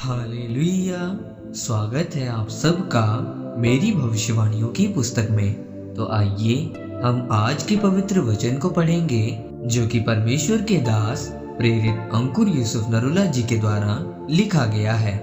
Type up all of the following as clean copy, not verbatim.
Hallelujah. स्वागत है आप सबका मेरी भविष्यवाणियों की पुस्तक में। तो आइए हम आज के पवित्र वचन को पढ़ेंगे जो कि परमेश्वर के दास प्रेरित अंकुर यूसुफ नरुला जी के द्वारा लिखा गया है।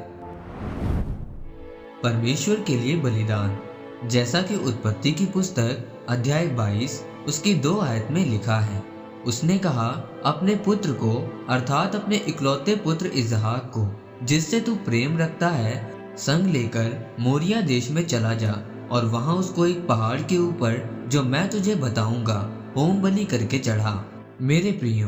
परमेश्वर के लिए बलिदान। जैसा कि उत्पत्ति की पुस्तक अध्याय 22 उसकी 2 आयत में लिखा है, उसने कहा, अपने पुत्र को अर्थात अपने इकलौते पुत्र इसहाक को जिससे तू प्रेम रखता है संग लेकर मोरिया देश में चला जा और वहां उसको एक पहाड़ के ऊपर जो मैं तुझे बताऊंगा होम बलि करके चढ़ा। मेरे प्रियो,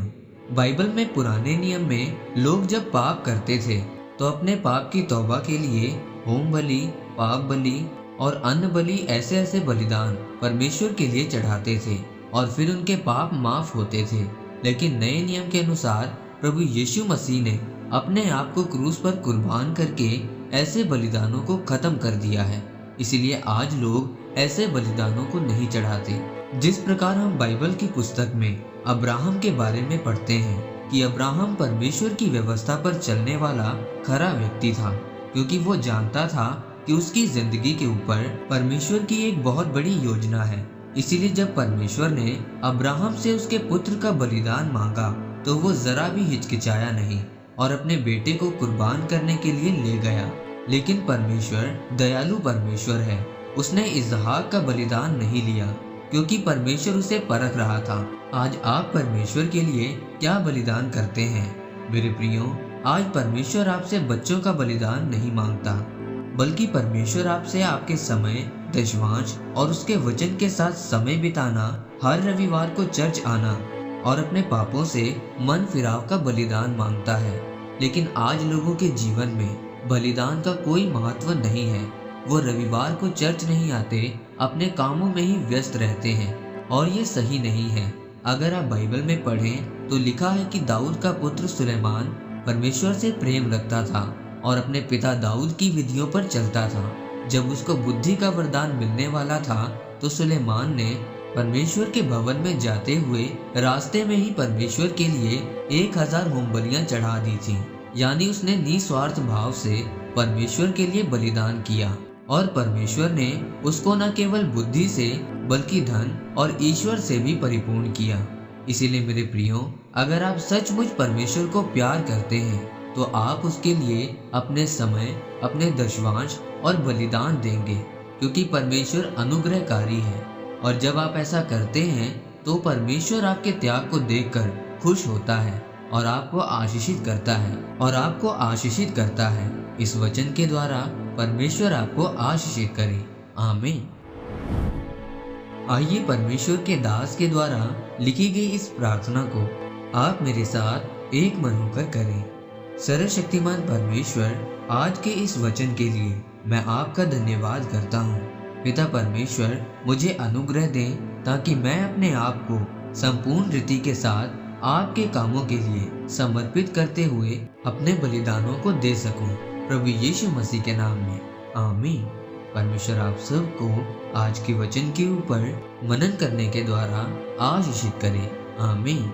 बाइबल में पुराने नियम में लोग जब पाप करते थे तो अपने पाप की तौबा के लिए होम बलि, पाप बलि और अन्न बलि ऐसे ऐसे बलिदान परमेश्वर के लिए चढ़ाते थे और फिर उनके पाप माफ होते थे। लेकिन नए नियम के अनुसार प्रभु यीशु मसीह ने अपने आप को क्रूस पर कुर्बान करके ऐसे बलिदानों को खत्म कर दिया है। इसीलिए आज लोग ऐसे बलिदानों को नहीं चढ़ाते। जिस प्रकार हम बाइबल की पुस्तक में अब्राहम के बारे में पढ़ते हैं कि अब्राहम परमेश्वर की व्यवस्था पर चलने वाला खरा व्यक्ति था, क्योंकि वो जानता था कि उसकी जिंदगी के ऊपर परमेश्वर की एक बहुत बड़ी योजना है। इसीलिए जब परमेश्वर ने अब्राहम से उसके पुत्र का बलिदान मांगा तो वो जरा भी हिचकिचाया नहीं और अपने बेटे को कुर्बान करने के लिए ले गया। लेकिन परमेश्वर दयालु परमेश्वर है। उसने इसहाक का बलिदान नहीं लिया क्योंकि परमेश्वर उसे परख रहा था। आज आप परमेश्वर के लिए क्या बलिदान करते हैं? मेरे प्रियो, आज परमेश्वर आपसे बच्चों का बलिदान नहीं मांगता, बल्कि परमेश्वर आपसे आपके समय, दशमांश और उसके वचन के साथ समय बिताना, हर रविवार को चर्च आना और अपने पापों से मन फिराव का बलिदान मांगता है। लेकिन आज लोगों के जीवन में बलिदान का कोई महत्व नहीं है। वो रविवार को चर्च नहीं आते, अपने कामों में ही व्यस्त रहते हैं और ये सही नहीं है। अगर आप बाइबल में पढ़ें तो लिखा है कि दाऊद का पुत्र सुलेमान परमेश्वर से प्रेम रखता था और अपने पिता दाऊद की विधियों पर चलता था। जब उसको बुद्धि का वरदान मिलने वाला था तो सुलेमान ने परमेश्वर के भवन में जाते हुए रास्ते में ही परमेश्वर के लिए 1000 होम बलियां चढ़ा दी थी। यानी उसने निस्वार्थ भाव से परमेश्वर के लिए बलिदान किया और परमेश्वर ने उसको न केवल बुद्धि से बल्कि धन और ईश्वर से भी परिपूर्ण किया। इसीलिए मेरे प्रियो, अगर आप सचमुच परमेश्वर को प्यार करते हैं तो आप उसके लिए अपने समय, अपने दशवांश और बलिदान देंगे, क्योंकि परमेश्वर अनुग्रहकारी है। और जब आप ऐसा करते हैं तो परमेश्वर आपके त्याग को देखकर खुश होता है और आपको आशीषित करता है। इस वचन के द्वारा परमेश्वर आपको आशीषित करे। आमीन। आइए परमेश्वर के दास के द्वारा लिखी गई इस प्रार्थना को आप मेरे साथ एक मन होकर करें। सर्वशक्तिमान परमेश्वर, आज के इस वचन के लिए मैं आपका धन्यवाद करता हूँ। पिता परमेश्वर, मुझे अनुग्रह दें ताकि मैं अपने आप को संपूर्ण रीति के साथ आपके कामों के लिए समर्पित करते हुए अपने बलिदानों को दे सकूं। प्रभु यीशु मसीह के नाम में आमीन। परमेश्वर आप सबको आज के वचन के ऊपर मनन करने के द्वारा आशीषित करे। आमीन।